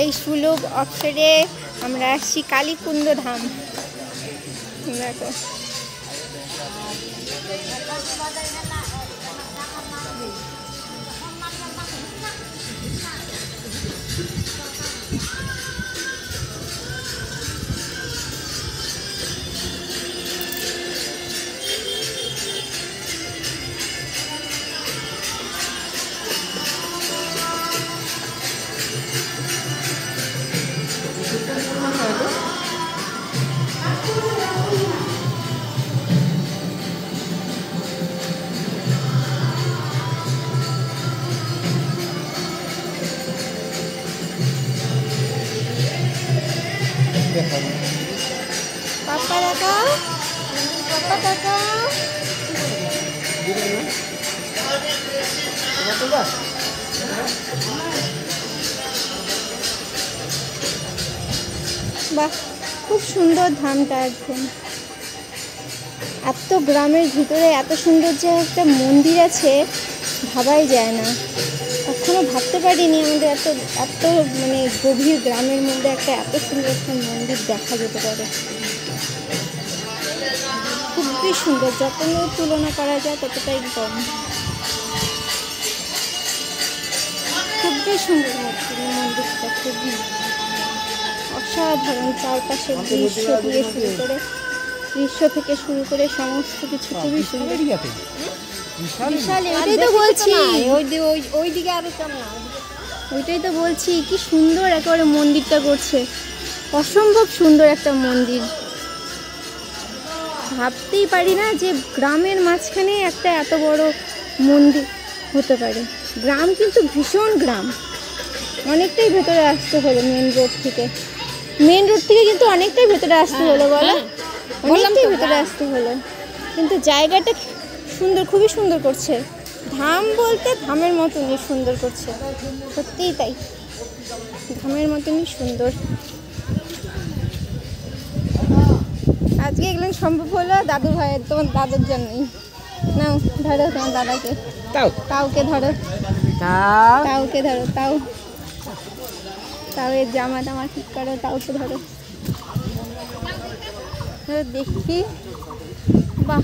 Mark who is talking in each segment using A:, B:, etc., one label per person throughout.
A: এই সুলভ অবসরে আমরা আসছি কালীকুণ্ড ধাম। দেখো পাপা দেখাও, পাপা দেখাও। বাহ, খুব সুন্দর ধামটা একদম। এত গ্রামের ভিতরে এত সুন্দর যে একটা মন্দির আছে ভাবাই যায় না। কখনো ভাবতে পারিনি আমাদের এত এত মানে গভীর গ্রামের মধ্যে একটা এত সুন্দর একটা মন্দির দেখা যেতে পারে। খুবই সুন্দর, যতই তুলনা করা যায় ততটাই কম। খুবই সুন্দর মন্দিরটা, খুবই অসাধারণ। চারপাশের দৃশ্য থেকে শুরু করে সমস্ত কিছু খুবই সুন্দর। ওইটাই তো বলছি, ওইদিকে আরো কেমন, ওইটাই তো বলছি কি সুন্দর একেবারে মন্দিরটা করছে। অসম্ভব সুন্দর একটা মন্দির। ভাবতেই পারি না যে গ্রামের মাঝখানে একটা এত বড় মন্দির হতে পারে। গ্রাম কিন্তু ভীষণ গ্রাম, অনেকটাই ভেতরে আসতে হলো মেন রোড থেকে। কিন্তু অনেকটাই ভেতরে আসতে হলো, বলো অনেকটাই ভেতরে আসতে হলো। কিন্তু জায়গাটা সুন্দর, খুবই সুন্দর করছে। ধাম বলতে ধামের মতনই সুন্দর করছে, সত্যিই তাই, ধামের মতনই সুন্দর। আজকে এগুলো সম্ভব হলো দাদু ভাইয়ের, তোমার দাদুর জন্যই। নাও ধরো তোমার দাদাকে, তাওকে ধরো, তাওকে ধরো, তাও এর জামা টামা ঠিক করো, তাওকে ধরো। দেখি, বাহ,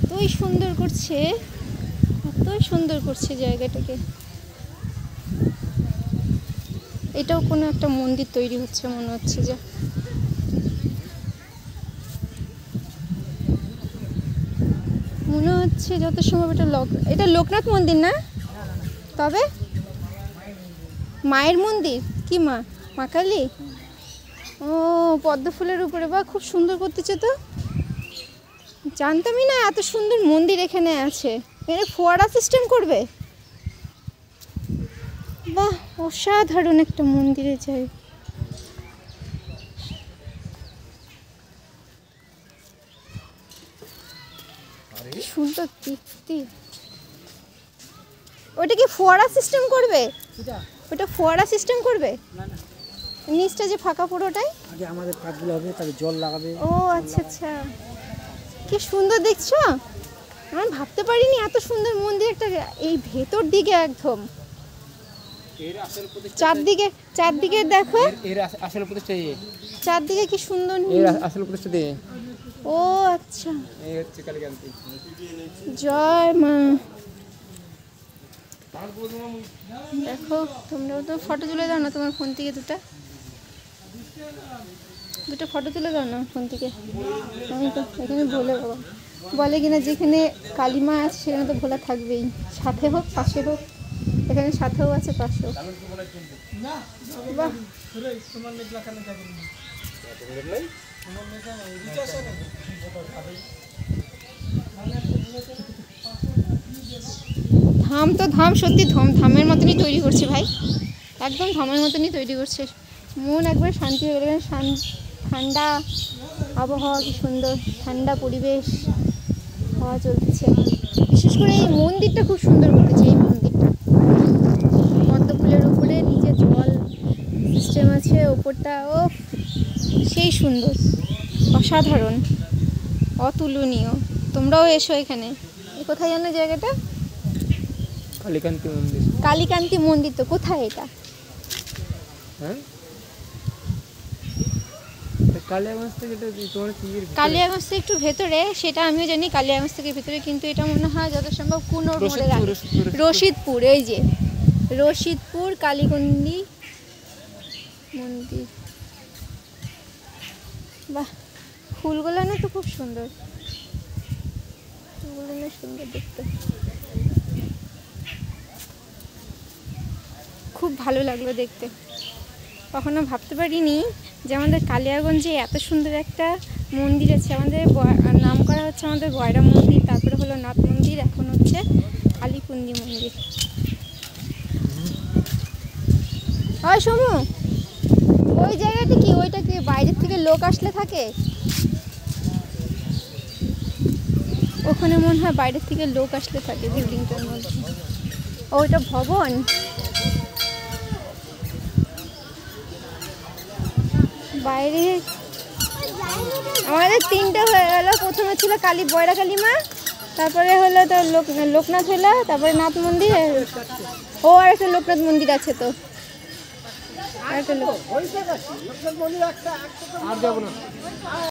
A: এতই সুন্দর করছে, এতই সুন্দর করছে জায়গাটাকে। এটাও কোনো একটা মন্দির তৈরি হচ্ছে মনে হচ্ছে যে। মনে হচ্ছে যত সম্ভব এটা লোকনাথ মন্দির না, তবে মায়ের মন্দির। কি মা? মা কালী। ও, পদ্ম ফুলের উপরে, বা খুব সুন্দর করতেছে তো। জানতামই না এত সুন্দর মন্দির এখানে আছে। এখানে ফোয়ারা সিস্টেম করবে, বাহ, অসাধারণ একটা মন্দিরে যাই। সুন্দর দেখতে। ওটা কি ফোয়ারা সিস্টেম করবে? ওটা ফোয়ারা সিস্টেম করবে? নিচটা যে ফাঁকা পুরোটাই
B: আগে আমাদের কাজগুলো হবে, তারপরে জল লাগাবে।
A: ও আচ্ছা আচ্ছা, কি সুন্দর দেখছো। আমি ভাবতে পারিনি এত সুন্দর মন্দির একটা এই ভেতর দিকে একদম। চারদিকে দেখো, চারদিকে কি সুন্দর। ও আচ্ছা, জয় মা। দেখো, তোমরাও তো ফটো তুলে দাও না তোমার ফোন থেকে, দুটো ফটো তুলে দাও না ফোন থেকে। আমি তো এখানে বলে কিনা যেখানে কালিমা আছে সেখানে তো ভোলা থাকবেই, সাথে হোক পাশে হোক। এখানে সাথেও আছে, পাশেও। বাহ, ধাম তো ধাম, সত্যি ধামের মতনই তৈরি করছে ভাই, একদম ধামের মতনই তৈরি করছে। মন একবার শান্তি হয়ে গেল। ঠান্ডা আবহাওয়া, কি সুন্দর ঠান্ডা পরিবেশ, হাওয়া চলতেছে। বিশেষ করে এই মন্দিরটা খুব সুন্দর করতেছে। এই মন্দিরটা পদ্ম ফুলের উপরে নিচে জল সিস্টেম আছে, ওপরটা ও সেই সুন্দর, অসাধারণ, অতুলনীয়। তোমরাও এসো এখানে। কোথায় জানো জায়গাটা?
B: কালীকান্তি মন্দির।
A: কালীকান্তি মন্দির তো কোথায় এটা?
B: হ্যাঁ, কালিয়াগঞ্জ থেকে তোমার কি
A: কালিয়াগঞ্জ থেকে একটু ভেতরে, সেটা আমিও জানি কালিয়াগঞ্জ থেকে ভেতরে, কিন্তু এটা মনে হয় যত সম্ভব কুনোর মোড়ে আগে। রশিদপুর, এই যে রশিদপুর কালীকান্তি মন্দির। বাহ, ফুলগুলো না তো খুব সুন্দর, ফুলগুলো না সুন্দর দেখতে, খুব ভালো লাগলো দেখতে। কখনো ভাবতে পারিনি যে আমাদের কালিয়াগঞ্জে এত সুন্দর একটা মন্দির আছে। আমাদের নাম করা হচ্ছে আমাদের গয়রা মন্দির, তারপরে হলো নাথ মন্দির, এখন হচ্ছে কালীকুন্দি মন্দির। হয় সমু, ওই জায়গাটা কি, ওইটা কি বাইরের থেকে লোক আসলে থাকে? ওখানে মনে হয় বাইরের থেকে লোক আসলে থাকে বিল্ডিংটার মধ্যে। ওইটা ভবন। বাইরে আমাদের তিনটা হয়ে গেল। প্রথমে ছিল বয়রা কালীমা, তারপরে হলো তো লোকনাথ হলো, তারপরে নাথ মন্দির। ও আর একটা লোকনাথ মন্দির আছে তো, আর একটা
B: আর যাবো না।